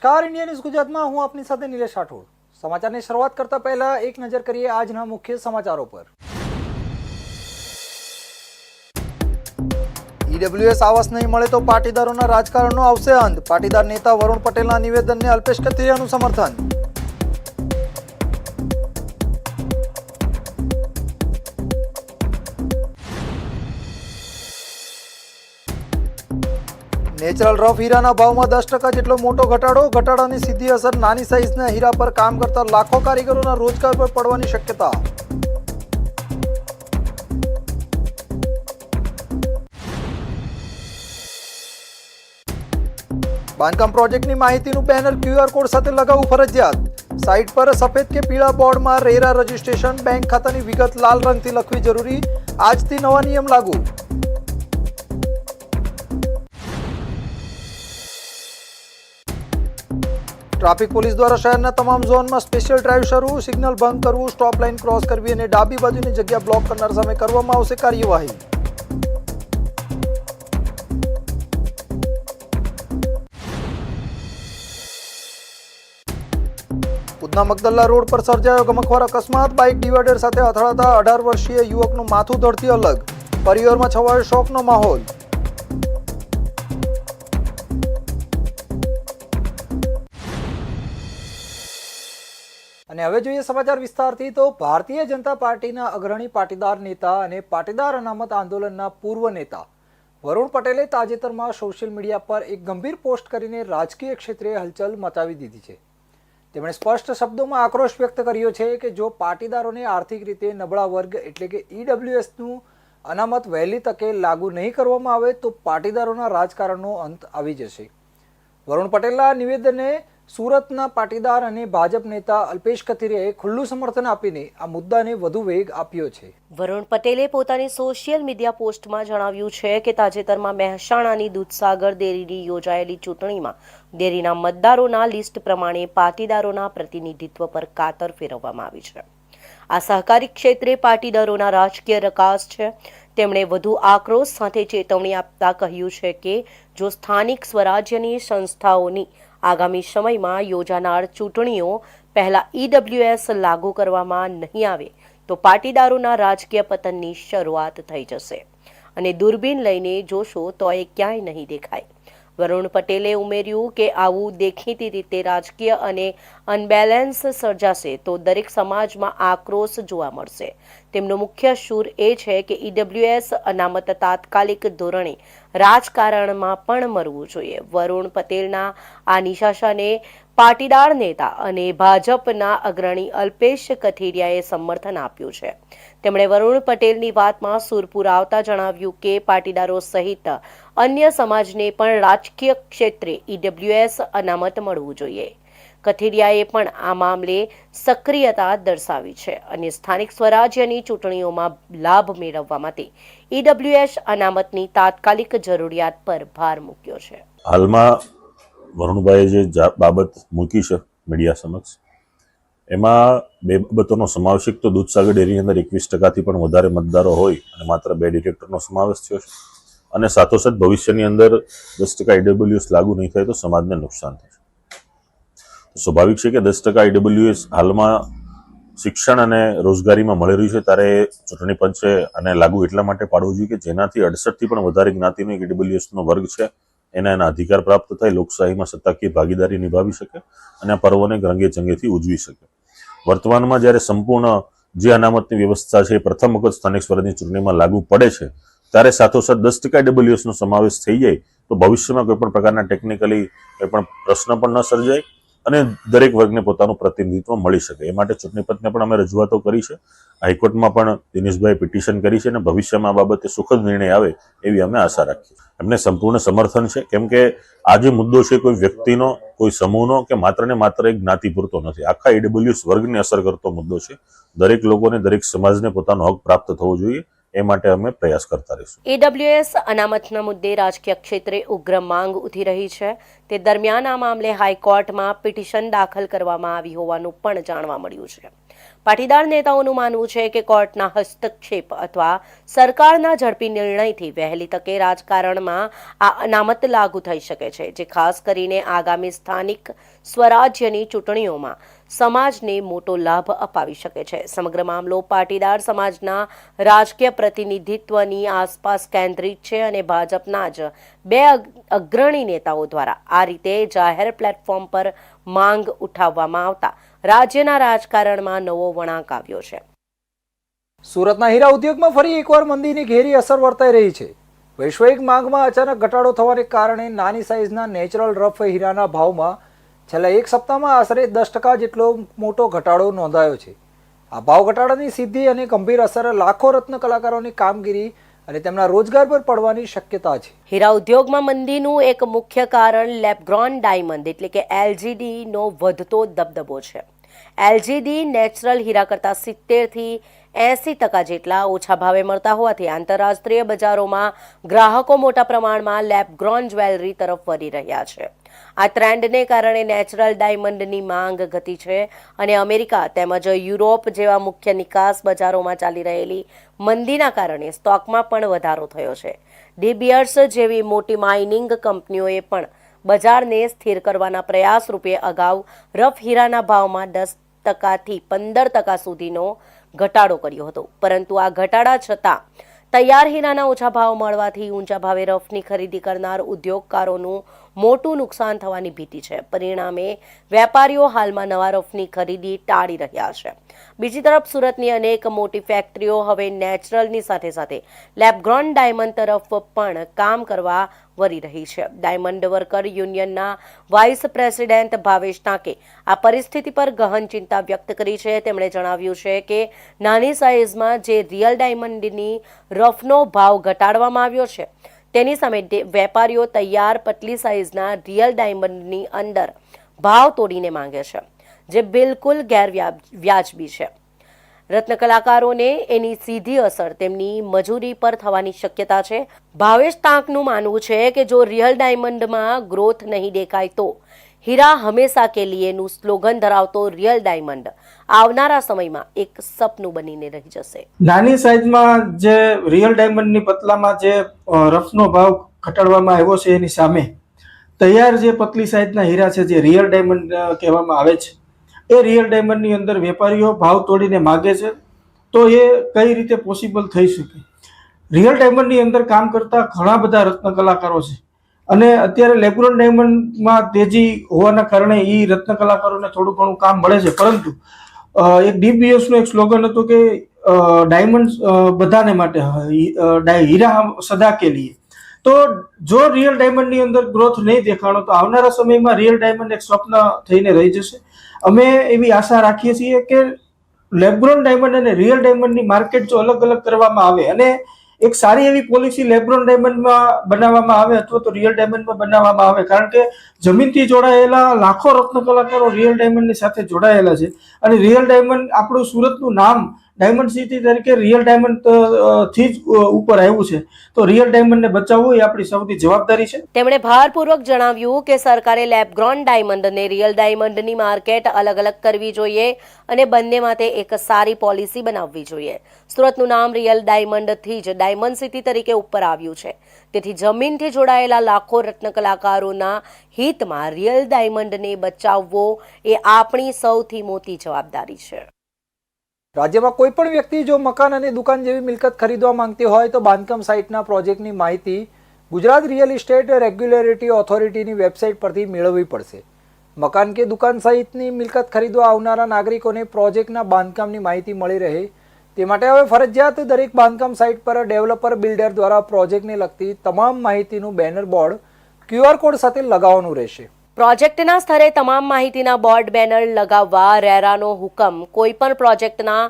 નમસ્કાર, India news ગુજરાતમાં હું આપની સાથે નિલેશ રાઠોડ. સમાચારની શરૂઆત કરતા પહેલા એક નજર કરીએ આજના મુખ્ય સમાચારો પર. ઈડબ્લ્યુએસ આવાસ નહીં મળે તો પાટીદારોના રાજકારણનો આવશે અંત. પાટીદાર નેતા વરુણ પટેલના નિવેદનને અલ્પેશ કથિરિયાનું સમર્થન. નેચરલ રફ હીરાના ભાવમાં 10% જેટલો મોટો ઘટાડો. ઘટાડાની સીધી અસર નાની સાઇઝના હીરા પર કામ કરતા લાખો કારીગરોના રોજગાર પર પડવાની શક્યતા. બાંધકામ પ્રોજેક્ટની માહિતીનું બેનર QR કોડ સાથે લગાવવું ફરજિયાત. સાઇટ પર સફેદ કે પીળા બોર્ડમાં રેરા રજિસ્ટ્રેશન, બેંક ખાતાની વિગત લાલ રંગથી લખવી જરૂરી. આજથી નવા નિયમ લાગુ. ટ્રાફિક પોલીસ દ્વારા શહેરના તમામ ઝોનમાં સ્પેશિયલ ડ્રાઈવ શરૂ. સિગ્નલ ભંગ કરવું, સ્ટોપ લાઇન ક્રોસ કરવી અને ડાબી બાજુની જગ્યા બ્લોક કરનાર સામે કરવામાં આવશે કાર્યવાહી. ઉધના મગદલ્લા રોડ પર સર્જાયો ગમખ્વાર અકસ્માત. બાઇક ડિવાઈડર સાથે અથડાતા 18 વર્ષીય યુવકનું માથું ધડથી અલગ. પરિવારમાં છવાયો શોકનો માહોલ. અને હવે જોઈએ સમાચાર વિસ્તારથી. તો ભારતીય જનતા પાર્ટીના અગ્રણી પાટીદાર નેતા અને પાટીદાર અનામત આંદોલનના પૂર્વ નેતા વરુણ પટેલે તાજેતરમાં સોશિયલ મીડિયા પર એક ગંભીર પોસ્ટ કરીને રાજકીય ક્ષેત્રે હલચલ મચાવી દીધી છે. તેમણે સ્પષ્ટ શબ્દોમાં આક્રોશ વ્યક્ત કર્યો છે કે જો પાટીદારોને આર્થિક રીતે નબળા વર્ગ એટલે કે ઈડબ્લ્યુએસનું અનામત વહેલી તકે લાગુ નહીં કરવામાં આવે તો પાટીદારોના રાજકારણનો અંત આવી જશે. વરુણ પટેલના નિવેદને સુરતના પાટીદાર અને ભાજપ નેતા અલ્પેશ કથિરિયાએ ખુલ્લું સમર્થન આપીને આ મુદ્દાને વધુ વેગ આપ્યો છે. વરુણ પટેલે પોતાની સોશિયલ મીડિયા પોસ્ટમાં જણાવ્યું છે કે તાજેતરમાં મહેસાણાની દૂધસાગર ડેરીની યોજાયેલી ચૂંટણીમાં ડેરીના મતદારોના લિસ્ટ પ્રમાણે પાટીદારોના પ્રતિનિધિત્વ પર કાતર ફેરવવામાં આવી છે. આ સહકારી ક્ષેત્રે પાટીદારોના રાજકીય રકાસ છે. તેમણે વધુ આક્રોશ સાથે ચેતવણી આપતા કહ્યું છે કે જો સ્થાનિક સ્વરાજ્યની સંસ્થાઓની આગામી સમયમાં યોજાનાર ચૂંટણીઓ પહેલા ઈડબ્લ્યુએસ લાગુ કરવામાં નહીં આવે તો પાટીદારોના રાજકીય પતનની શરૂઆત થઈ જશે અને દૂરબીન લઈને જોશો તો એ ક્યાંય નહીં દેખાય. વરુણ પટેલે ઉમેર્યું કે આવું દેખીતી રીતે રાજકીય અને અનબેલેન્સ સર્જાશે તો દરેક સમાજમાં આક્રોશ જોવા મળશે. તેમનો મુખ્ય સૂર એ છે કે ઈડબ્લ્યુએસ અનામત તાત્કાલિક ધોરણે રાજકારણમાં પણ મળવું જોઈએ. વરુણ પટેલના આ નિશાસાને પાટીદાર નેતા અને ભાજપના અગ્રણી અલ્પેશ કથિરિયાએ સમર્થન આપ્યું છે. તેમણે વરુણ પટેલની વાતમાં સૂર પુરાવતા જણાવ્યું કે પાટીદારો સહિત અન્ય સમાજને પણ રાજકીય ક્ષેત્રે ઈડબ્લ્યુએસ અનામત મળવું જોઈએ. કથિરિયાએ પણ આ મામલે સક્રિયતા દર્શાવી છે અને સ્થાનિક સ્વરાજ્યની ચૂંટણીઓમાં લાભ મેળવવા માટે ઈડબ્લ્યુએસ અનામતની તાત્કાલિક જરૂરિયાત પર ભાર મૂક્યો છે. હાલમાં વરુણભાઈએ જે બાબત મૂકી છે મીડિયા સમક્ષ, એમાં બે બાબતોનો સમાવેશ. એક તો દૂધસાગર ડેરીની અંદર 21% પણ વધારે મતદારો હોય અને માત્ર 2 ડિરેક્ટરનો સમાવેશ થયો છે, અને સાથોસાથ ભવિષ્યની અંદર 10% ઈડબ્લ્યુએસ લાગુ નહીં થાય તો સમાજને નુકસાન થશે. સ્વાભાવિક છે કે 10% ઈડબ્લ્યુએસ હાલમાં શિક્ષણ અને રોજગારીમાં મળી રહ્યું છે, ત્યારે ચૂંટણી પંચે આને લાગુ એટલા માટે પાડવું જોઈએ કે જેનાથી 68થી પણ વધારે જ્ઞાતિનો એક ઈડબ્લ્યુએસનો વર્ગ છે એના અધિકાર પ્રાપ્ત થાય, લોકશાહીમાં સત્તાકીય ભાગીદારી નિભાવી શકે અને આ પર્વોને રંગે ચંગેથી ઉજવી શકે. વર્તમાનમાં જ્યારે સંપૂર્ણ જે અનામતની વ્યવસ્થા છે એ પ્રથમ વખત સ્થાનિક સ્વરાજની ચૂંટણીમાં લાગુ પડે છે, ત્યારે સાથોસાથ 10% ઈડબ્લ્યુએસનો સમાવેશ થઈ જાય તો ભવિષ્યમાં કોઈ પણ પ્રકારના ટેકનિકલી કોઈ પણ પ્રશ્ન પણ ન સર્જાય અને દરેક વર્ગને પોતાનું પ્રતિનિધિત્વ મળી શકે. એ માટે ચૂંટણી પંચને પણ અમે રજૂઆતો કરી છે. હાઈકોર્ટમાં પણ દિનેશભાઈ પિટિશન કરી છે અને ભવિષ્યમાં આ બાબતે સુખદ નિર્ણય આવે એવી અમે આશા રાખીએ. એમને સંપૂર્ણ સમર્થન છે, કેમ કે આ જે મુદ્દો છે કોઈ વ્યક્તિનો, કોઈ સમૂહનો કે માત્ર ને માત્ર એક જ્ઞાતિ પૂરતો નથી. આખા ઈડબ્લ્યુએસ વર્ગને અસર કરતો મુદ્દો છે. દરેક લોકોને, દરેક સમાજને પોતાનો હક પ્રાપ્ત થવો જોઈએ. એ માટે અમે પ્રયાસ કરતા રહીશું. ઈડબ્લ્યુએસ અનામતના મુદ્દે રાજકીય ક્ષેત્રે ઉગ્ર માંગ ઉઠી રહી છે. તે દરમિયાન આ મામલે હાઈકોર્ટમાં પિટિશન દાખલ કરવામાં આવી હોવાનું પણ જાણવા મળ્યું છે. પાટીદાર નેતાઓનું માનવું છે કે કોર્ટના હસ્તક્ષેપ અથવા સરકારના ઝડપી નિર્ણયથી વહેલી તકે રાજકારણમાં આ અનામત લાગુ થઈ શકે છે, જે ખાસ કરીને આગામી સ્થાનિક સ્વરાજ્યની ચૂંટણીઓમાં સમાજને મોટો લાભ અપાવી શકે છે. સમગ્ર મામલો પાટીદાર સમાજના રાજકીય પ્રતિનિધિત્વની આસપાસ કેન્દ્રિત છે અને ભાજપના જ બે અગ્રણી નેતાઓ દ્વારા આ રીતે જાહેર પ્લેટફોર્મ પર માંગ ઉઠાવવામાં આવતા રાજ્યના રાજકારણમાં નવો વળાંક આવ્યો છે. સુરતના હીરા ઉદ્યોગમાં ફરી એકવાર મંદીની ઘેરી અસર વર્તાઈ રહી છે. વૈશ્વિક માંગમાં અચાનક ઘટાડો થવાને કારણે નાની સાઇઝના નેચરલ રફ હીરાના ભાવમાં છેલ્લા એક સપ્તાહમાં આશરે 10% જેટલો મોટો ઘટાડો નોંધાયો છે. આ ભાવ ઘટાડાની સીધી અને ગંભીર અસર લાખો રત્ન કલાકારોની કામગીરી અને તેમના રોજગાર પર પડવાની શક્યતા છે. હીરા ઉદ્યોગમાં મંદીનું એક મુખ્ય કારણ લેબગ્રોન ડાયમંડ એટલે કે LGD નો વધતો દબદબો છે. LGD નેચરલ હીરા કરતાં 70 થી 80% જેટલા ઓછા ભાવે મળતા હોવાથી આંતરરાષ્ટ્રીય બજારોમાં ગ્રાહકો મોટા પ્રમાણમાં લેબગ્રોન જ્વેલરી તરફ વળી રહ્યા છે. આ ટ્રેન્ડને કારણે નેચરલ ડાયમંડની માંગ ઘટી છે અને અમેરિકા તેમજ યુરોપ જેવા મુખ્ય નિકાસ બજારોમાં ચાલી રહેલી મંદીના કારણે સ્ટોકમાં પણ વધારો થયો છે. ડી બીયર્સ જેવી મોટી માઇનિંગ કંપનીઓએ પણ બજારને સ્થિર કરવાના પ્રયાસ રૂપે અગાઉ રફ હીરાના ભાવમાં 10% થી 15% સુધીનો ઘટાડો કર્યો હતો, પરંતુ આ ઘટાડા છતાં તૈયાર હીરાના ઓછા ભાવ મળવાથી ઊંચા ભાવે રફની ખરીદી કરનાર ઉદ્યોગકારોનું મોટું નુકસાન થવાની ભીતિ છે. પરિણામે વેપારીઓ હાલમાં નવા રફની ખરીદી ટાળી રહ્યા છે. બીજી તરફ સુરતની અનેક મોટી ફેક્ટરીઓ હવે નેચરલની સાથે સાથે લેબગ્રોન ડાયમંડ તરફ પણ કામ કરવા વળી રહી છે. ડાયમંડ વર્કર યુનિયનના વાઇસ પ્રેસિડેન્ટ ભાવેશ ટાંકે આ પરિસ્થિતિ પર ગહન ચિંતા વ્યક્ત કરી છે. તેમણે જણાવ્યું છે કે નાની સાઇઝમાં જે રિયલ ડાયમંડની રફનો ભાવ ઘટાડવામાં આવ્યો છે તેની સામે વેપારીઓ તૈયાર પતલી સાઇઝના રિયલ ડાયમંડની અંદર ભાવ તોડીને માંગે છે, જે બિલકુલ ગેરવ્યાજબી છે. રત્ન કલાકારોને એની સીધી અસર તેમની મજૂરી પર થવાની શક્યતા છે. ભાવેશ ટાંકનું માનવું છે કે જો રિયલ ડાયમંડમાં ગ્રોથ નહીં દેખાય તો હીરા હંમેશા કે લીએનું સ્લોગન ધરાવતો રિયલ ડાયમંડ આવનારા સમયમાં એક સપનું બનીને રહી જશે. નાની સાઇઝમાં જે રિયલ ડાયમંડની પતલામાં જે રફનો ભાવ ઘટાડવામાં આવ્યો છે એની સામે તૈયાર જે પતલી સાઇઝના હીરા છે જે રિયલ ડાયમંડ કહેવામાં આવે છે એ રિયલ ડાયમંડની અંદર વેપારીઓ ભાવ તોડીને માગે છે. તો એ કઈ રીતે પોસિબલ થઈ શકે? રિયલ ડાયમંડની અંદર કામ કરતા ઘણા બધા રત્ન કલાકારો છે અને અત્યારે લેબગ્રોન ડાયમંડમાં તેજી હોવાના કારણે એ રત્ન કલાકારોને થોડું ઘણું કામ મળે છે, પરંતુ એક DBS નું એક સ્લોગન હતું કે ડાયમંડ બધાને માટે, હીરા સદા કે લીએ. તો જો રિયલ ડાયમંડની અંદર ગ્રોથ નહીં દેખાણો તો આવનારા સમયમાં રિયલ ડાયમંડ એક સ્વપ્ન થઈને રહી જશે. અમે એવી આશા રાખીએ છીએ કે લેબગ્રોન ડાયમંડ અને રિયલ ડાયમંડની માર્કેટ જો અલગ અલગ કરવામાં આવે અને એક સારી એવી પોલિસી લેબગ્રોન ડાયમંડમાં બનાવવામાં આવે અથવા તો રિયલ ડાયમંડમાં બનાવવામાં આવે, કારણ કે જમીનથી જોડાયેલા લાખો રત્ન કલાકારો રિયલ ડાયમંડની સાથે જોડાયેલા છે અને રિયલ ડાયમંડ આપણું સુરતનું નામ ડાયમંડ સિટી તરીકે રિયલ ડાયમંડ થી જ ઉપર આવ્યું છે. તો રિયલ ડાયમંડને બચાવવું એ આપણી સૌથી જવાબદારી છે. તેમણે ભારપૂર્વક જણાવ્યું કે સરકારે લેબગ્રોન ડાયમંડ અને રિયલ ડાયમંડની માર્કેટ અલગ અલગ કરવી જોઈએ અને બંને માટે એક સારી પોલિસી બનાવવી જોઈએ. સુરતનું નામ રિયલ ડાયમંડથી જ ડાયમંડ સિટી તરીકે ઉપર આવ્યું છે, તેથી જમીનથી જોડાયેલા લાખો રત્ન કલાકારોના હિતમાં રિયલ ડાયમંડને બચાવવો એ આપણી સૌથી મોટી જવાબદારી છે. રાજ્યમાં કોઈ પણ વ્યક્તિ જો મકાન અને દુકાન જેવી મિલકત ખરીદવા માંગતી હોય તો બાંધકામ સાઇટના પ્રોજેક્ટની માહિતી ગુજરાત રિયલ એસ્ટેટ રેગ્યુલેટરી ઓથોરિટીની વેબસાઇટ પરથી મેળવવી પડશે. મકાન કે દુકાન સહિતની મિલકત ખરીદવા આવનારા નાગરિકોને પ્રોજેક્ટના બાંધકામની માહિતી મળી રહે તે માટે હવે ફરજિયાત દરેક બાંધકામ સાઇટ પર ડેવલપર બિલ્ડર દ્વારા પ્રોજેક્ટને લગતી તમામ માહિતીનું બેનર બોર્ડ QR કોડ સાથે લગાવવાનું રહેશે. પ્રોજેક્ટના સ્તરે તમામ માહિતીના બોર્ડ બેનર લગાવવા રેરાનો હુકમ કોઈ પણ પ્રોજેક્ટના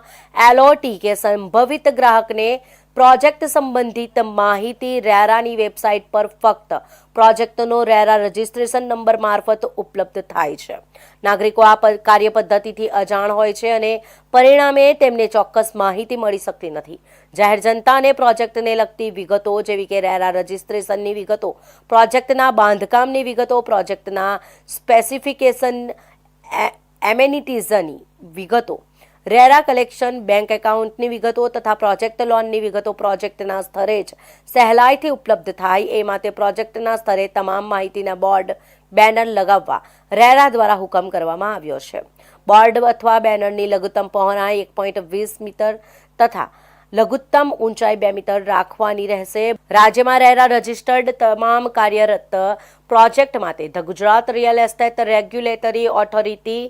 LOT કે સંભવિત ગ્રાહકને પ્રોજેક્ટ સંબંધિત માહિતી રેરાની વેબસાઇટ પર ફક્ત પ્રોજેક્ટનો રેરા રજિસ્ટ્રેશન નંબર મારફત ઉપલબ્ધ થાય છે. નાગરિકો આ કાર્ય પદ્ધતિથી અજાણ હોય છે અને પરિણામે તેમને ચોક્કસ માહિતી મળી શકતી નથી. જાહેર જનતાને પ્રોજેક્ટને લગતી વિગતો જેવી કે રેરા રજિસ્ટ્રેશનની વિગતો, પ્રોજેક્ટના બાંધકામની વિગતો, પ્રોજેક્ટના સ્પેસિફિકેશન, એમેનિટીઝની વિગતો, રેરા કલેક્શન, બેંક એકાઉન્ટની વિગતો તથા પ્રોજેક્ટ લોનની વિગતો પ્રોજેક્ટના સ્તરે જ સહેલાઈથી ઉપલબ્ધ થાય એ માટે પ્રોજેક્ટના સ્તરે તમામ માહિતીના બોર્ડ, બેનર લગાવવા રેરા દ્વારા હુકમ કરવામાં આવ્યો છે. બોર્ડ અથવા બેનરની લઘુત્તમ પહોળાઈ 1.20 મીટર તથા લઘુત્તમ ઊંચાઈ 2 મીટર રાખવાની રહેશે. રાજ્યમાં રેરા રજિસ્ટર્ડ તમામ કાર્યરત પ્રોજેક્ટ માટે the Gujarat real estate regulatory authority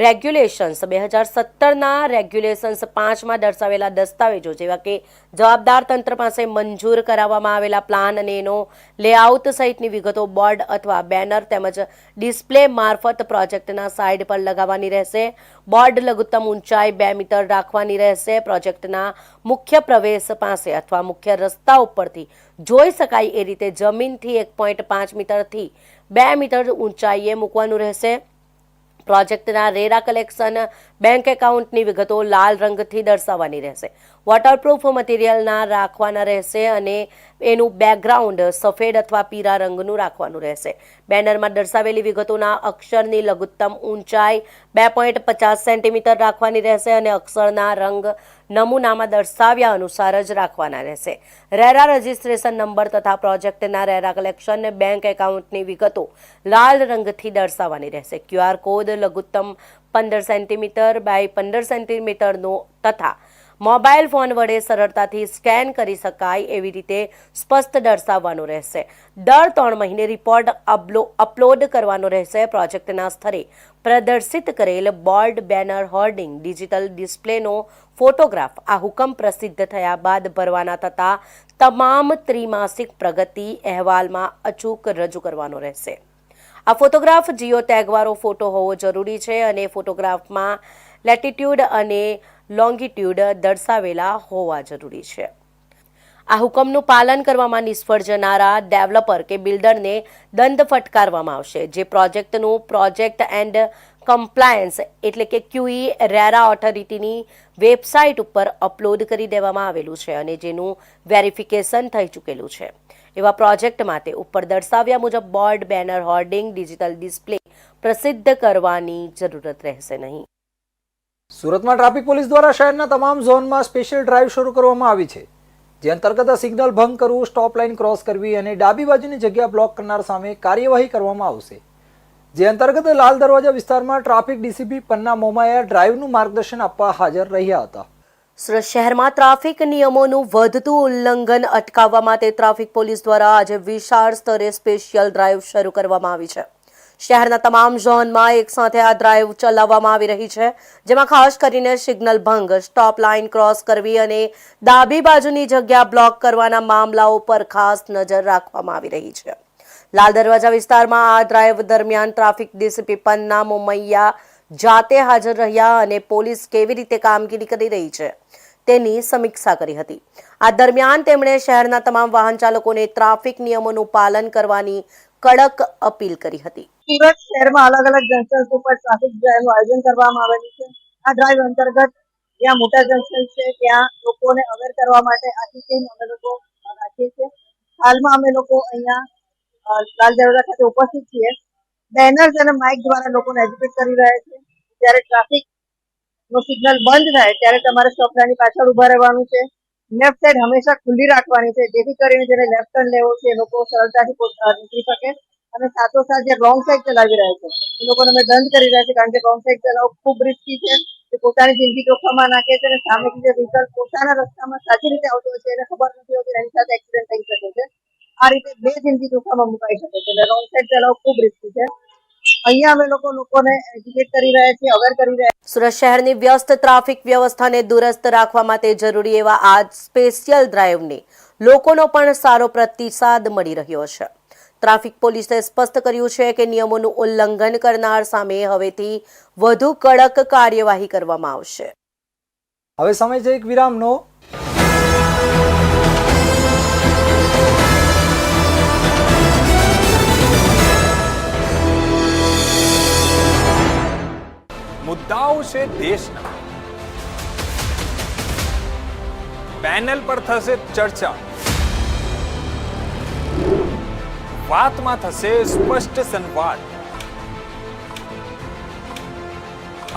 regulations 2017ના રેગ્યુલેશન્સ 5માં દર્શાવેલા દસ્તાવેજો જેવા કે જવાબદાર તંત્ર પાસે મંજૂર કરાવવામાં આવેલા પ્લાન અને એનો લેઆઉટ સહિતની વિગતો બોર્ડ અથવા બેનર તેમજ ડિસ્પ્લે મારફત પ્રોજેક્ટના સાઇડ પર લગાવવાની રહેશે. બોર્ડ લઘુત્તમ ઊંચાઈ 2 મીટર રાખવાની રહેશે. પ્રોજેક્ટના મુખ્ય પ્રવેશ પાસે અથવા મુખ્ય રસ્તા ઉપરથી જોઈ શકાય એ રીતે જમીનથી 1.5 મીટરથી 2 મીટર ઊંચાઈએ મૂકવાનું રહેશે. પ્રોજેક્ટના રેરા કલેક્શન, બેંક એકાઉન્ટની વિગતો લાલ રંગથી દર્શાવવાની રહેશે. વોટરપ્રૂફ મટીરિયલના રાખવાના રહેશે અને એનું બેકગ્રાઉન્ડ સફેદ અથવા પીળા રંગનું રાખવાનું રહેશે. બેનરમાં દર્શાવેલી વિગતોના અક્ષરની લઘુત્તમ ઊંચાઈ 2.50 સેન્ટીમીટર રાખવાની રહેશે અને અક્ષરના રંગ નમૂનામાં દર્શાવ્યા અનુસાર જ રાખવાના રહેશે. રેરા રજિસ્ટ્રેશન નંબર તથા પ્રોજેક્ટના રેરા કલેક્શન, બેંક એકાઉન્ટની વિગતો લાલ રંગથી દર્શાવવાની રહેશે. QR કોડ લઘુત્તમ 15 સેન્ટીમીટર બાય 15 સેન્ટીમીટરનો તથા મોબાઈલ ફોન વડે સરળતાથી સ્કેન કરી શકાય એવી રીતે સ્પષ્ટ દર્શાવવાનું રહેશે. દર 3 મહિને રિપોર્ટ અપલોડ કરવાનો રહેશે. પ્રોજેક્ટના સ્તરે પ્રદર્શિત કરેલ બોર્ડ, બેનર, હોર્ડિંગ, ડિજિટલ ડિસ્પ્લેનો ફોટોગ્રાફ આ હુકમ પ્રસિદ્ધ થયા બાદ ભરવાના થતા તમામ ત્રિમાસિક પ્રગતિ અહેવાલમાં અચૂક રજૂ કરવાનો રહેશે. આ ફોટોગ્રાફ જીઓ ટેગવાળો ફોટો હોવો જરૂરી છે અને ફોટોગ્રાફમાં લેટિટ્યૂડ અને લોંગિટ્યૂડ દર્શાવેલા હોવા જરૂરી છે. આ હુકમનું પાલન કરવામાં નિષ્ફળ જનારા ડેવલપર કે બિલ્ડરને દંડ ફટકારવામાં આવશે. જે પ્રોજેક્ટનું પ્રોજેક્ટ એન્ડ કમ્પ્લાયન્સ એટલે કે QE રેરા ઓથોરિટીની વેબસાઇટ ઉપર અપલોડ કરી દેવામાં આવેલું છે અને જેનું વેરિફિકેશન થઈ ચૂકેલું છે એવા પ્રોજેક્ટ માટે ઉપર દર્શાવ્યા મુજબ board, banner, hoarding, digital display પ્રસિદ્ધ કરવાની જરૂરત રહેશે નહીં. સુરતમાં ટ્રાફિક પોલીસ દ્વારા શહેરના તમામ ઝોનમાં સ્પેશિયલ ડ્રાઈવ શરૂ કરવામાં આવી છે, જે અંતર્ગત સિગ્નલ ભંગ કરવું, સ્ટોપ લાઇન ક્રોસ કરવી અને ડાબી બાજુની જગ્યા બ્લોક કરનાર સામે કાર્યવાહી કરવામાં આવશે. જે અંતર્ગત લાલ દરવાજા વિસ્તારમાં ટ્રાફિક ડીસીપી પન્ના મોમાયા ડ્રાઈવનું માર્ગદર્શન આપવા હાજર રહ્યા હતા. સુરત શહેરમાં ટ્રાફિક નિયમોનું વધતું ઉલ્લંઘન અટકાવવા માટે ટ્રાફિક પોલીસ દ્વારા આજે વિશાળ સ્તરે સ્પેશિયલ ડ્રાઈવ શરૂ કરવામાં આવી છે. શહેરના તમામ ઝોનમાં એક સાથે આ ડ્રાઈવ ચલાવવામાં આવી રહી છે, જેમાં ખાસ કરીને સિગ્નલ ભંગ, સ્ટોપ લાઇન ક્રોસ કરવી અને ડાબી બાજુની જગ્યા બ્લોક કરવાના મામલાઓ પર ખાસ નજર રાખવામાં આવી રહી છે. લાલ દરવાજા વિસ્તારમાં આ ડ્રાઈવ દરમિયાન ટ્રાફિક ડીસીપી પન્ના મોમૈયા જાતે હાજર રહ્યા અને પોલીસ કેવી રીતે કામગીરી કરી રહી છે તેની સમીક્ષા કરી હતી. આ દરમિયાન તેમણે શહેરના તમામ વાહન ચાલકોને ટ્રાફિક નિયમોનું પાલન કરવાની કડક અપીલ કરી હતી. સુરત શહેરમાં અલગ અલગ જંકશન ઉપર ટ્રાફિક ડ્રાઈવનું આયોજન કરવામાં આવેલું છે. આ ડ્રાઈવ અંતર્ગત જ્યાં મોટા જંકશન છે ત્યાં લોકોને અવેર કરવા માટે આખી ટીમ અમે લોકો રાખીએ છીએ. હાલમાં અમે લોકો અહીંયા લાલ દરવાજા ખાતે ઉપસ્થિત છીએ. બેનર્સ અને માઇક દ્વારા લોકોને એજ્યુકેટ કરી રહ્યા છે. જ્યારે ટ્રાફિક નો સિગ્નલ બંધ થાય ત્યારે તમારે સ્ટોપ લાઇનની પાછળ ઉભા રહેવાનું છે. લેફ્ટ સાઈડ હંમેશા ખુલ્લી રાખવાની છે, જેથી કરીને જેને લેફ્ટ ટર્ન લેવો છે એ લોકો સરળતાથી નીકળી શકે. અને સાથોસાથ જે રોંગ સાઈડ ચલાવી રહ્યા છે એ લોકોને અમે દંડ કરી રહ્યા છે, કારણ કે રોંગ સાઈડ ચલાવવું ખૂબ રિસ્કી છે. તે પોતાની જિંદગી જોખમમાં નાખે છે અને સામેથી જે વ્હીકલ પોતાના રસ્તામાં સાચી રીતે આવતો હોય છે એને ખબર નથી હોતી, એની સાથે એક્સિડન્ટ થઈ શકે છે. આ રીતે બે જિંદગી જોખમમાં મુકાઈ શકે છે. એટલે રોંગ સાઈડ ચલાવવું ખૂબ રિસ્કી છે. અહીંયા અમે લોકોને એજ્યુકેટ કરી રહ્યા છીએ, અવેર કરી રહ્યા છીએ. સુરત શહેરની વ્યસ્ત ટ્રાફિક વ્યવસ્થાને દુરસ્ત રાખવા માટે જરૂરી એવા આ સ્પેશિયલ ડ્રાઈવને લોકોનો પણ સારો પ્રતિસાદ મળી રહ્યો છે. ટ્રાફિક પોલીસે સ્પષ્ટ કર્યું છે કે નિયમોનું ઉલ્લંઘન કરનાર સામે હવેથી વધુ કડક કાર્યવાહી કરવામાં આવશે. હવે સમય છે એક વિરામનો. મુદ્દાઓ છે દેશના, પેનલ પર થશે ચર્ચા, વાતમાં થશે સ્પષ્ટ સંવાદ.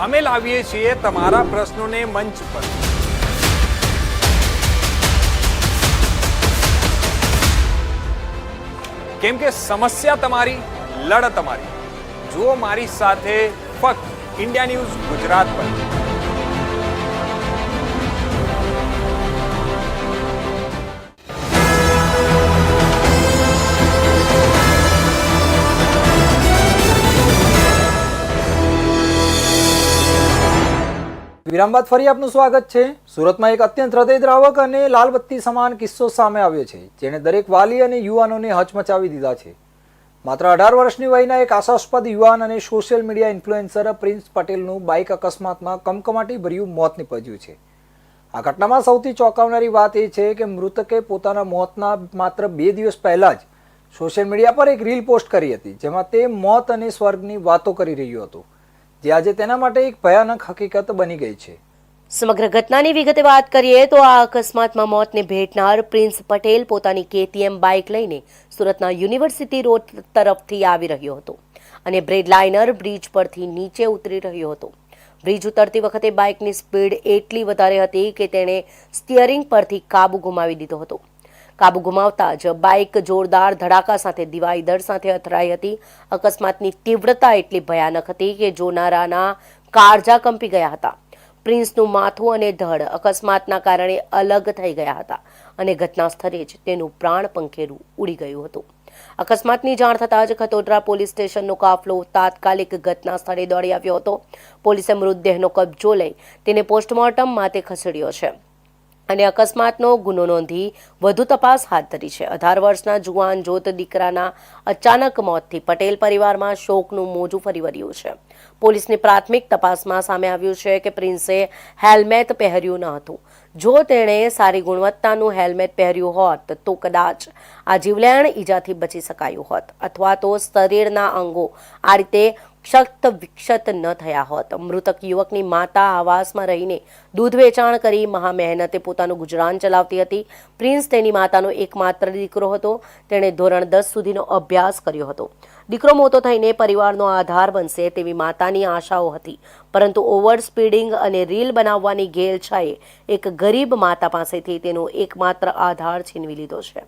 અમે લાવીએ છીએ તમારા પ્રશ્નોને મંચ પર. કેમ કે સમસ્યા તમારી, લડત અમારી. જુઓ મારી સાથે ફક્ત ઇન્ડિયા ન્યૂઝ ગુજરાત પર. વિરામ બાદ ફરી આપનું સ્વાગત છે. સુરતમાં એક અત્યંત હૃદયદ્રાવક અને લાલબત્તી સમાન કિસ્સો સામે આવ્યો છે, જેણે દરેક વાલી અને યુવાનોને હચમચાવી દીધા છે. માત્ર 18 વર્ષની વયના એક આશાસ્પદ યુવાન અને સોશિયલ મીડિયા ઇન્ફ્લુએન્સર પ્રિન્સ પટેલનું બાઇક અકસ્માતમાં કમકમાટી ભર્યું મોત નીપજ્યું છે. આ ઘટનામાં સૌથી ચોંકાવનારી વાત એ છે કે મૃતકે પોતાના મોતના માત્ર 2 દિવસ પહેલા જ સોશિયલ મીડિયા પર એક રીલ પોસ્ટ કરી હતી, જેમાં તે મોત અને સ્વર્ગની વાતો કરી રહ્યો હતો, જે આજે તેના માટે એક ભયાનક હકીકત બની ગઈ છે. સમગ્ર ઘટનાની વિગતે વાત કરીએ તો આ અકસ્માતમાં મોતને ભેટનાર પ્રિન્સ પટેલ પોતાની KTM બાઇક લઈને સુરતના યુનિવર્સિટી રોડ તરફથી આવી રહ્યો હતો અને બ્રેડલાઇનર બ્રિજ પરથી નીચે ઉતરી રહ્યો હતો. બ્રિજ ઉતરતી વખતે બાઇકની સ્પીડ એટલી વધારે હતી કે તેણે સ્ટિયરિંગ પરથી કાબુ ગુમાવી દીધો હતો. કાબુ ગુમાવતા જ બાઇક જોરદાર ધડાકા સાથે ડિવાઈડર સાથે અથડાઈ હતી. અકસ્માતની તીવ્રતા એટલી ભયાનક હતી કે જોનારાના કાળજા કંપી ગયા હતા. પ્રિન્સનું માથું અને ધડ અકસ્માતના કારણે અલગ થઈ ગયા હતા અને ઘટના સ્થળે જ તેનું પ્રાણ પંખેરું ઉડી ગયું હતું. અકસ્માતની જાણ થતાં જ ખતોદરા પોલીસ સ્ટેશનનો કાફલો તાત્કાલિક ઘટના સ્થળે દોડી આવ્યો હતો. પોલીસે મૃતદેહનો કબજો લઈ તેને પોસ્ટમોર્ટમ માટે ખસેડ્યો છે અને અકસ્માતનો ગુનો નોંધી વધુ તપાસ હાથ ધરી છે. 18 વર્ષના જુવાન જોત દીકરાના અચાનક મોતથી પટેલ પરિવારમાં શોકનું મોજું ફરી વળ્યું છે. પોલીસની પ્રાથમિક તપાસમાં સામે આવ્યું છે કે પ્રિન્સે હેલ્મેટ પહેર્યું ન હતું. જો તેણે સારી ગુણવત્તાનું હેલ્મેટ પહેર્યું હોત તો કદાચ આ જીવલેણ ઈજાથી બચી શકાયું હોત, અથવા તો શરીરના અંગો આ રીતે ક્ષત વિક્ષત ન થયા હોત. મૃતક યુવકની માતા આવાસમાં રહીને દૂધ વેચાણ કરી મહા મહેનતે પોતાનું ગુજરાન ચલાવતી હતી. પ્રિન્સ તેની માતાનો એકમાત્ર દીકરો હતો. તેણે ધોરણ 10 સુધીનો અભ્યાસ કર્યો હતો. દીકરો મોટો થઈને પરિવારનો આધાર બનશે તેવી માતાની આશાઓ હતી, પરંતુ ઓવર સ્પીડિંગ અને રીલ બનાવવાની ઘેલછાએ એક ગરીબ માતા પાસેથી તેનો એકમાત્ર આધાર છીનવી લીધો છે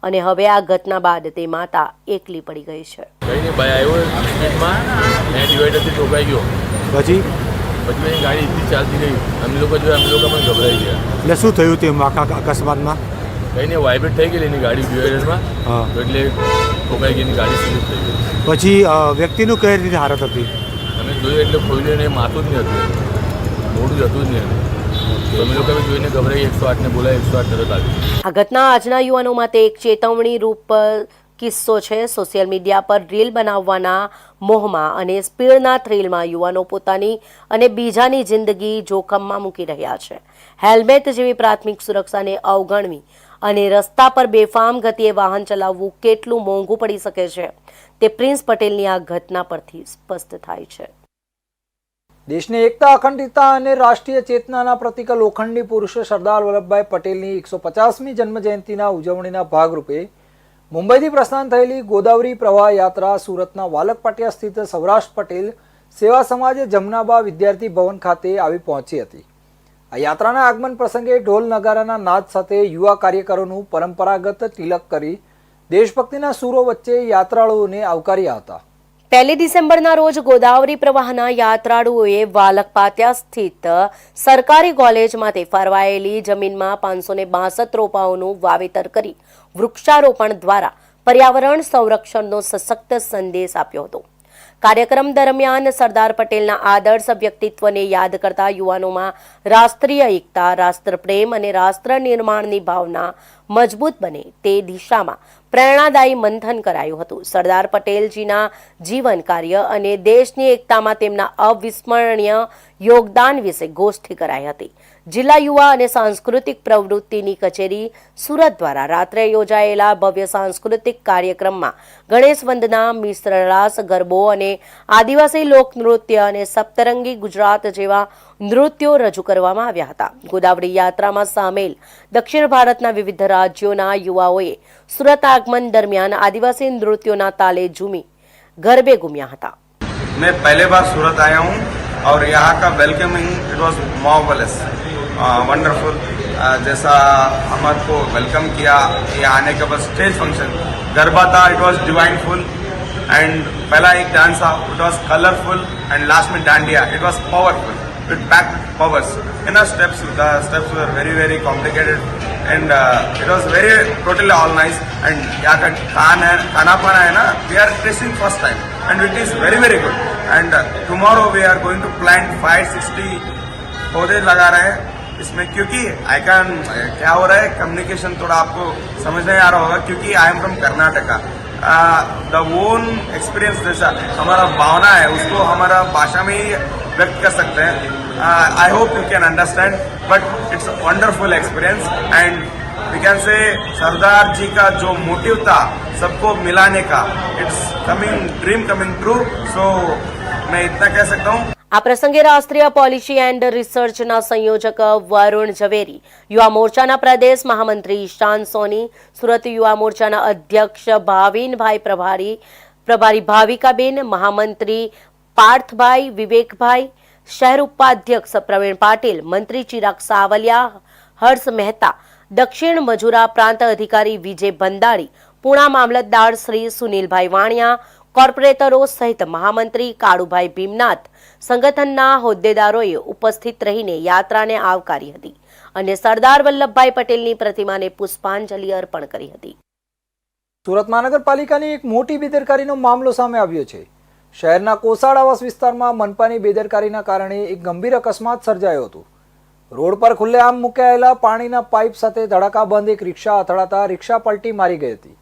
અને હવે આ ઘટના બાદ તે માતા એકલી પડી ગઈ છે. કઈ નહીં ભાઈ, આવ્યો સ્પીડમાં મેં ડિવાઈડરથી ઠોકાઈ ગયો. પછી મેં ગાડી એટલી ચાલતી ગઈ, અમે લોકો પણ ગભરાઈ ગયા. એટલે શું થયું તેમ આખા અકસ્માતમાં? કઈ નહીં, વાઇબ્રેટ થઈ ગયેલી એની ગાડી ડિવાઈડરમાં, હા. તો એટલે ઠોકાઈ ગઈ, એની ગાડી સ્લીપ થઈ ગઈ. પછી વ્યક્તિનું કઈ રીતે હાલત હતી? અમે જોયું એટલે ખોલ્યું એને માથું જ નહીં હતું, મોઢું જ હતું જ નહીં. તો અમે લોકો જોઈને ગભરાઈ 108 ને બોલાવી, 108 તરત આવી. આ ઘટના આજના યુવાનો માટે એક ચેતવણી રૂપ કિસ્સો છે. સોશિયલ મીડિયા પર રીલ બનાવવાના મોહમાં અને સ્પીડના થ્રિલમાં યુવાનો પોતાની અને બીજાની જિંદગી જોખમમાં મૂકી રહ્યા છે. હેલ્મેટ જેવી પ્રાથમિક સુરક્ષાને અવગણવી અને રસ્તા પર બેફામ ગતિએ વાહન ચલાવવું કેટલું મોંઘું પડી શકે છે તે પ્રિન્સ પટેલની આ ઘટના પરથી સ્પષ્ટ થાય છે. દેશની એકતા, અખંડિતતા અને રાષ્ટ્રીય ચેતનાના પ્રતીક લોખંડી પુરુષ સરદાર વલ્લભભાઈ પટેલની 150મી જન્મજયંતિના ઉજવણીના ભાગરૂપે મુંબઈથી પ્રસ્થાન થયેલી ગોદાવરી પ્રવાહ યાત્રા સુરતના વાલકપાટિયા સ્થિત સૌરાષ્ટ્ર પટેલ સેવા સમાજ જમનાબા વિદ્યાર્થી ભવન ખાતે આવી પહોંચી હતી. આ યાત્રાના આગમન પ્રસંગે ઢોલ નગારાના નાદ સાથે યુવા કાર્યકરોનું પરંપરાગત તિલક કરી દેશભક્તિના સૂરો વચ્ચે યાત્રાળુઓને આવકાર્યા હતા. 1 ડિસેમ્બરના રોજ ગોદાવરી પ્રવાહના યાત્રાળુઓએ વાલકપાટિયા સ્થિત સરકારી કોલેજમાંથી ફરવાયેલી જમીનમાં 562 રોપાઓનું વાવેતર કરી વૃક્ષારોપણ દ્વારા પર્યાવરણ સંરક્ષણનો સશક્ત સંદેશ આપ્યો હતો. કાર્યક્રમ દરમિયાન સરદાર પટેલના આદર્શ વ્યક્તિત્વને યાદ કરતા યુવાનોમાં રાષ્ટ્રીય એકતા, રાષ્ટ્રપ્રેમ અને રાષ્ટ્ર નિર્માણની ભાવના મજબૂત બને તે દિશામાં પ્રેરણાદાયી મંથન કરાયું હતું. સરદાર પટેલજીના જીવન કાર્ય અને દેશની એકતામાં તેમના અવિસ્મરણીય યોગદાન વિશે ગોષ્ઠી કરાઈ હતી. જિલ્લા યુવા અને સાંસ્કૃતિક પ્રવૃત્તિની કચેરી સુરત દ્વારા રાત્રે યોજાયેલા ભવ્ય સાંસ્કૃતિક કાર્યક્રમમાં ગણેશ વંદના, મિશ્ર રાસ, ગરબો અને આદિવાસી લોકનૃત્ય અને સપ્તરંગી ગુજરાત જેવા નૃત્યો રજૂ કરવામાં આવ્યા હતા. ગોદાવરી યાત્રામાં સામેલ દક્ષિણ ભારતના વિવિધ રાજ્યોના યુવાઓએ સુરત આગમન દરમિયાન આદિવાસી નૃત્યોના તાલે ઝૂમી ગરબે ઘૂમ્યા હતા. मैं पहले बार सूरत आया हूँ और यहाँ का welcoming it was marvellous, wonderful. जैसा हमको वेलकम किया ये आने के बाद स्टेज फंक्शन गरबा था, it was divine full. And पहला एक डांस था, it was colourful, and last में dandiya, it was powerful, it packed powers in a steps. The steps were very very complicated and it was very totally all nice. And यहाँ का खाना पाना है ना, we are tasting first time and it is very very good. And tomorrow we are going to plant 560 पौधे लगा रहे हैं इसमें, क्योंकि आई कैन क्या हो रहा है, कम्युनिकेशन थोड़ा आपको समझ नहीं आ रहा होगा, क्योंकि I am from Karnataka. The own experience जैसा हमारा भावना है उसको हमारा भाषा में ही व्यक्त कर सकते हैं। I hope you can understand, but it's a wonderful experience. And we can say Sardar जी का जो मोटिव था सबको मिलाने का, इट्स ड्रीम कमिंग ट्रू। सो मैं इतना कह सकता हूँ। આ પ્રસંગે રાષ્ટ્રીય પોલિસી એન્ડ રિસર્ચના સંયોજક વરુણ ઝવેરી, યુવા મોરચાના પ્રદેશ મહામંત્રી ઈશાન સોની, સુરત યુવા મોરચાના અધ્યક્ષ ભાવિનભાઈ પ્રભારી ભાવિકાબેન, મહામંત્રી પાર્થભાઈ વિવેકભાઈ, શહેર ઉપાધ્યક્ષ પ્રવીણ પાટીલ, મંત્રી ચિરાગ સાવલિયા, હર્ષ મહેતા, દક્ષિણ મજૂરા પ્રાંત અધિકારી વિજય ભંડારી, પૂણા મામલતદાર શ્રી સુનિલભાઈ વાણિયા, કોર્પોરેટરો સહિત મહામંત્રી કાળુભાઈ ભીમનાથ, સંગઠનના હોદ્દેદારોએ ઉપસ્થિત રહીને યાત્રાને આવકારી હતી અને સરદાર વલ્લભભાઈ પટેલની પ્રતિમાને પુષ્પાંજલિ અર્પણ કરી હતી. સુરત મહાનગરપાલિકાની એક મોટી બેદરકારીનો મામલો સામે આવ્યો છે. શહેરના કોસાડ આવાસ વિસ્તારમાં મનપાની બેદરકારીના કારણે એક ગંભીર અકસ્માત સર્જાયો હતો. રોડ પર ખુલ્લેઆમ મુકાયેલા પાણીના પાઇપ સાથે ધડાકાબંધ એક રિક્ષા અથડાતા રિક્ષા પલટી મારી ગઈ હતી.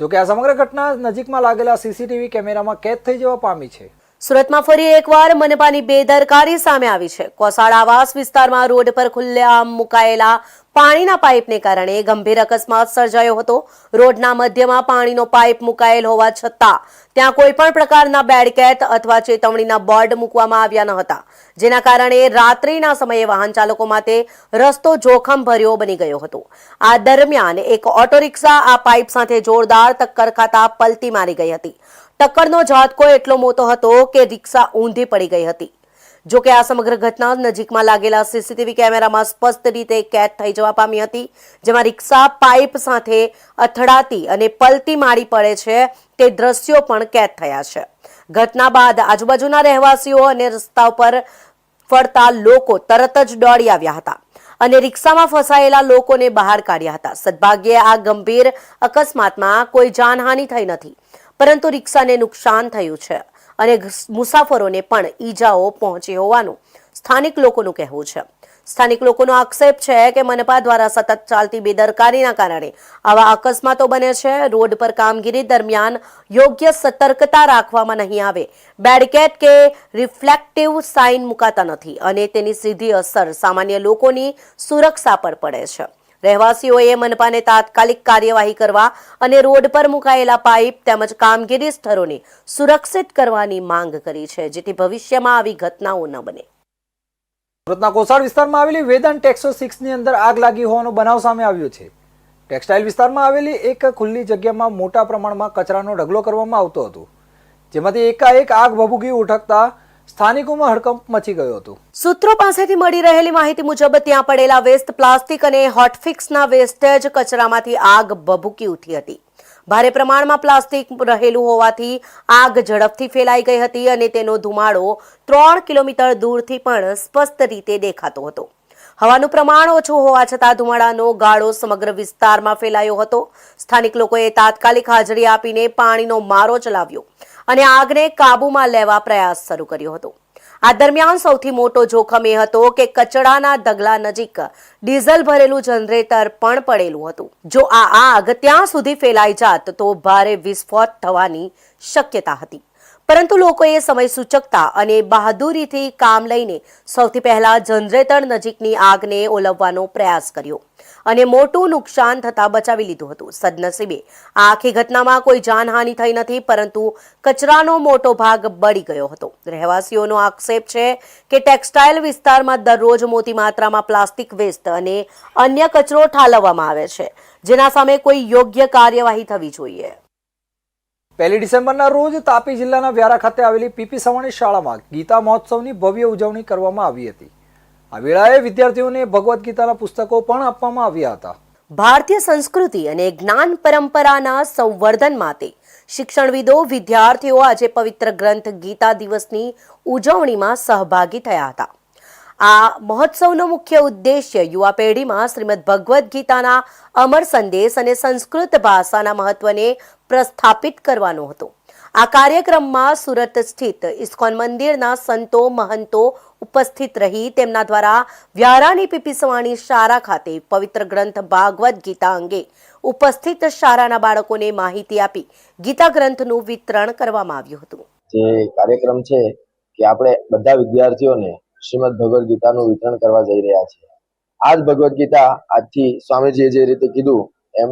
જોકે આ સમગ્ર ઘટના નજીકમાં લાગેલા સીસીટીવી કેમેરામાં કેદ થઈ જવા પામી છે. સુરતમાં ફરી એકવાર મનપાની બેદરકારી સામે આવી છે. કોસાડ આવાસ વિસ્તારમાં રોડ પર ખુલ્લેઆમ મુકાયેલા પાણીના પાઇપને કારણે ગંભીર અકસ્માત સર્જાયો હતો. રોડના મધ્યમાં પાણીનો પાઇપ મુકાયેલ હોવા છતાં ત્યાં કોઈ પણ પ્રકારના બેડકેટ અથવા ચેતવણીના બોર્ડ મૂકવામાં આવ્યા ન હતા, જેના કારણે રાત્રિના સમયે વાહન ચાલકો માટે રસ્તો જોખમભર્યો બની ગયો હતો. આ દરમિયાન એક ઓટો રિક્ષા આ પાઇપ સાથે જોરદાર ટક્કર ખાતા પલટી મારી ગઈ હતી. ટક્કરનો ઝાટકો એટલો મોટો હતો કે રિક્ષા ઊંધી પડી ગઈ હતી. જો કે આ સમગ્ર ઘટના નજીકમાં લાગેલા સીસીટીવી કેમેરામાં સ્પષ્ટ રીતે કેદ થઈ જવા પામી હતી, જેમાં રિક્ષા પાઇપ સાથે અથડાતી અને પલટી મારી પડે છે તે દ્રશ્યો પણ કેદ થયા છે. ઘટના બાદ આજુબાજુના રહેવાસીઓ અને રસ્તા પર ફરતા લોકો તરત જ દોડી આવ્યા હતા અને રિક્ષામાં ફસાયેલા લોકોને બહાર કાઢ્યા હતા. સદભાગ્યે આ ગંભીર અકસ્માતમાં કોઈ જાનહાનિ થઈ નથી, પરંતુ રિક્ષાને નુકસાન થયું છે અને મુસાફરોને પણ ઈજાઓ પહોંચી હોવાનું સ્થાનિક લોકોનું કહેવું છે. સ્થાનિક લોકોનો આક્ષેપ છે કે મનપા દ્વારા સતત ચાલતી બેદરકારીના કારણે આવા અકસ્માતો બને છે. રોડ પર કામગીરી દરમિયાન યોગ્ય સતર્કતા રાખવામાં નહીં આવે, બેડકેટ કે રિફ્લેક્ટિવ સાઇન મુકાતા નથી અને તેની સીધી અસર સામાન્ય લોકોની સુરક્ષા પર પડે છે. રહેવાસીઓએ મનપાને તાત્કાલિક કાર્યવાહી કરવા અને રોડ પર મુકાયેલા પાઇપ તેમજ કામગીરી સ્થળોને સુરક્ષિત કરવાની માંગ કરી છે, જેથી ભવિષ્યમાં આવી ઘટનાઓ ન બને. સુરતના કોસાડ વિસ્તારમાં આવેલી વેદાંત ટેક્સો 6 ની અંદર આગ લાગી હોવાનો બનાવ સામે આવ્યો છે. ટેક્સટાઇલ વિસ્તારમાં આવેલી એક ખુલ્લી જગ્યામાં મોટા પ્રમાણમાં કચરાનો ઢગલો કરવામાં આવતો હતો, જેમાંથી એકાએક આગ ભભૂકી ઉઠકતા સ્થાનિકોમાં હડકંપ મચી ગયો હતો. સૂત્રો પાસેથી મળી રહેલી માહિતી મુજબ ત્યાં પડેલા વેસ્ટ પ્લાસ્ટિક અને હોટફિક્સના વેસ્ટેજ કચરામાંથી આગ ભભૂકી ઉઠી હતી. ભારે પ્રમાણમાં પ્લાસ્ટિક રહેલું હોવાથી આગ ઝડપથી ફેલાઈ ગઈ હતી અને તેનો ધુમાડો 3 કિલોમીટર દૂરથી પણ સ્પષ્ટ રીતે દેખાતો હતો. હવાનું પ્રમાણ ઓછું હોવા છતાં ધુમાડાનો ગાળો સમગ્ર વિસ્તારમાં ફેલાયો હતો. સ્થાનિક લોકોએ તાત્કાલિક હાજરી આપીને પાણીનો મારો ચલાવ્યો અને આગને કાબૂમાં લેવા પ્રયાસ શરૂ કર્યો હતો. આ દરમિયાન સૌથી મોટો જોખમ એ હતો કે કચરાના ઢગલા નજીક ડીઝલ ભરેલું જનરેટર પણ પડેલું હતું. જો આ આગ ત્યાં સુધી ફેલાઈ જાત તો ભારે વિસ્ફોટ થવાની શક્યતા હતી, પરંતુ લોકોએ સમય સૂચકતા અને બહાદુરીથી કામ લઈને સૌથી પહેલા જનરેટર નજીકની આગને ઓલવવાનો પ્રયાસ કર્યો અને મોટું નુકસાન થતા બચાવી લીધું હતું. સદનસીબે આ આખી ઘટનામાં કોઈ જાનહાનિ થઈ નથી, પરંતુ કચરાનો મોટો ભાગ બળી ગયો હતો. રહેવાસીઓનો આક્ષેપ છે કે ટેક્સટાઇલ વિસ્તારમાં દરરોજ મોટી માત્રામાં પ્લાસ્ટિક વેસ્ટ અને અન્ય કચરો ઠાલવવામાં આવે છે, જેના સામે કોઈ યોગ્ય કાર્યવાહી થવી જોઈએ. પહેલી ડિસેમ્બરના રોજ તાપી જિલ્લાના વ્યારા ખાતે આવેલી પીપી સવાણી શાળામાં ગીતા મહોત્સવની ભવ્ય ઉજવણી કરવામાં આવી હતી. આ વેળાએ વિદ્યાર્થીઓને ભગવદ્ ગીતાના પુસ્તકો પણ આપવામાં આવ્યા હતા. ભારતીય સંસ્કૃતિ અને જ્ઞાન પરંપરાના સંવર્ધન માટે શિક્ષણવિદો વિદ્યાર્થીઓ આજે પવિત્ર ગ્રંથ ગીતા દિવસની ઉજવણીમાં સહભાગી થયા હતા. આ મહોત્સવનો મુખ્ય ઉદ્દેશ્ય યુવા પેઢીમાં શ્રીમદ ભગવદ્ ગીતાના અમર સંદેશ અને સંસ્કૃત ભાષાના મહત્વને પ્રસ્થાપિત કરવાનો હતો. આ કાર્યક્રમમાં સુરત સ્થિત ઇસ્કોન મંદિરના સંતો મહંતો ઉપસ્થિત રહી તેમના દ્વારા વ્યારાની પીપી સવાણી શાળા ખાતે પવિત્ર ગ્રંથ ભાગવદ ગીતા અંગે ઉપસ્થિત શાળાના બાળકોને માહિતી આપી ગીતા ગ્રંથનું વિતરણ કરવામાં આવ્યું હતું. જે કાર્યક્રમ છે કે આપણે બધા વિદ્યાર્થીઓને શ્રીમદ ભગવદ્ ગીતાનું વિતરણ કરવા જઈ રહ્યા છે. આ જ ભગવદ્ ગીતા આજથી સ્વામીજીએ જે રીતે કીધું એમ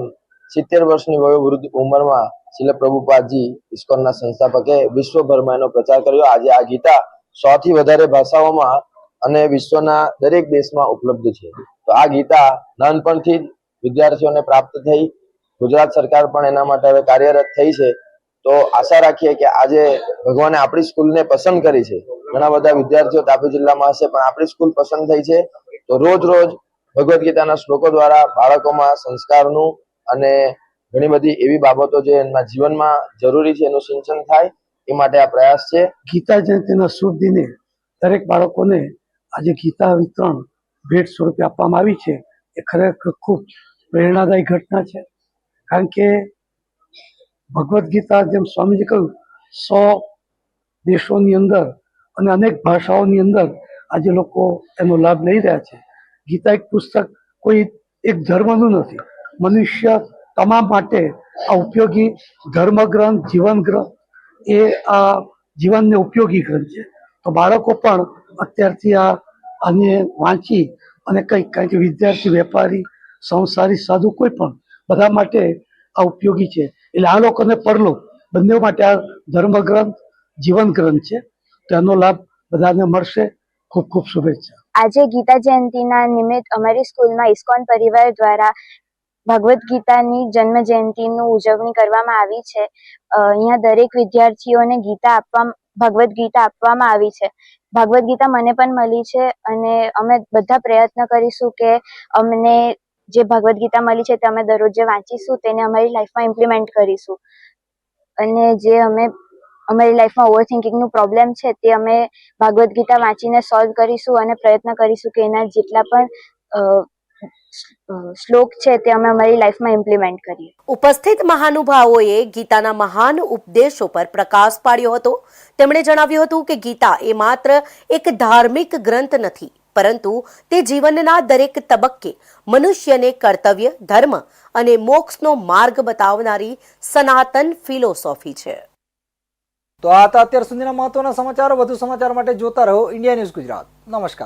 70 વર્ષની વયોવૃદ્ધ ઉંમરમાં શીલ પ્રભુપાદજી ઇસ્કોનના સંસ્થાપકે વિશ્વભરમાં એનો પ્રચાર કર્યો. આજે આ ગીતા 100 થી વધારે ભાષાઓમાં અને વિશ્વના દરેક દેશમાં ઉપલબ્ધ છે. તો આ ગીતા નાનપણથી જ વિદ્યાર્થીઓને પ્રાપ્ત થઈ. ગુજરાત સરકાર પણ એના માટે હવે કાર્યરત થઈ છે. તો આશા રાખીએ કે આજે ભગવાને આપણી સ્કૂલને પસંદ કરી છે. ઘણા બધા વિદ્યાર્થીઓ તાપી જિલ્લામાં હશે પણ આપણી સ્કૂલ પસંદ થઈ છે. તો રોજ ભગવદ્ ગીતાના શ્લોકો દ્વારા બાળકોમાં સંસ્કારનું અને ઘણી બધી એવી બાબતો જે એમના જીવનમાં જરૂરી છે એનું સિંચન થાય એ માટે આ પ્રયાસ છે. ગીતા જયંતિના શુભ દિને દરેક બાળકોને આજે ગીતા વિતરણ ભેટ સ્વરૂપે આપવામાં આવી છે. એ ખરેખર ખૂબ પ્રેરણાદાયી ઘટના છે. કારણ કે ભગવદ્ ગીતા જેમ સ્વામીજી કહ્યું 100 દેશોની અંદર અને અનેક ભાષાઓની અંદર આજે લોકો એનો લાભ લઈ રહ્યા છે. ગીતા એક પુસ્તક કોઈ એક ધર્મનું નથી, મનુષ્ય તમામ માટે આ ઉપયોગી ધર્મ ગ્રંથ, જીવન ગ્રંથ એ આ જીવનને ઉપયોગી ગ્રંથ છે. તો બાળકો પણ અત્યારથી આને વાંચી અને કંઈક, કારણ કે વિદ્યાર્થી, વેપારી, સંસારી, સાધુ કોઈ પણ બધા માટે આ ઉપયોગી છે. એટલે આ લોકોને પરલોક બંને માટે આ ધર્મ ગ્રંથ, જીવન ગ્રંથ છે. તેનો લાભ બધાને મળશે. ખૂબ ખૂબ શુભેચ્છા. આજે ગીતા જયંતિના નિમિત્ત અમારી સ્કૂલમાં ઇસ્કોન પરિવાર દ્વારા ભગવદ્ ગીતાની જન્મ જયંતિનું ઉજવણી કરવામાં આવી છે. અહીંયા દરેક વિદ્યાર્થીઓને ભગવદ્ ગીતા આપવામાં આવી છે. ભગવદ્ ગીતા મને પણ મળી છે અને અમે બધા પ્રયત્ન કરીશું કે અમને જે ભગવદ્ ગીતા મળી છે તે અમે દરરોજ જે વાંચીશું તેને અમારી લાઈફમાં ઇમ્પ્લિમેન્ટ કરીશું. અને જે અમારી લાઈફમાં ઓવરથિંકિંગનું પ્રોબ્લેમ છે તે અમે ભગવદ્ ગીતા વાંચીને સોલ્વ કરીશું અને પ્રયત્ન કરીશું કે એના જેટલા પણ શ્લોક છે તે અમે અમારી લાઈફમાં ઇમ્પ્લિમેન્ટ કરીએ. ઉપસ્થિત મહાનુભાવોએ ગીતાના મહાન ઉપદેશો પર પ્રકાશ પાડ્યો હતો. તેમણે જણાવ્યું હતું કે ગીતા એ માત્ર એક ધાર્મિક ગ્રંથ નથી, પરંતુ તે જીવનના દરેક તબક્કે મનુષ્યને કર્તવ્ય, ધર્મ અને મોક્ષનો માર્ગ બતાવનારી સનાતન ફિલોસોફી છે. તો આ હતા અત્યાર સુધીના મહત્વના સમાચાર. વધુ સમાચાર માટે જોતા રહો ઇન્ડિયા ન્યૂઝ ગુજરાત. નમસ્કાર.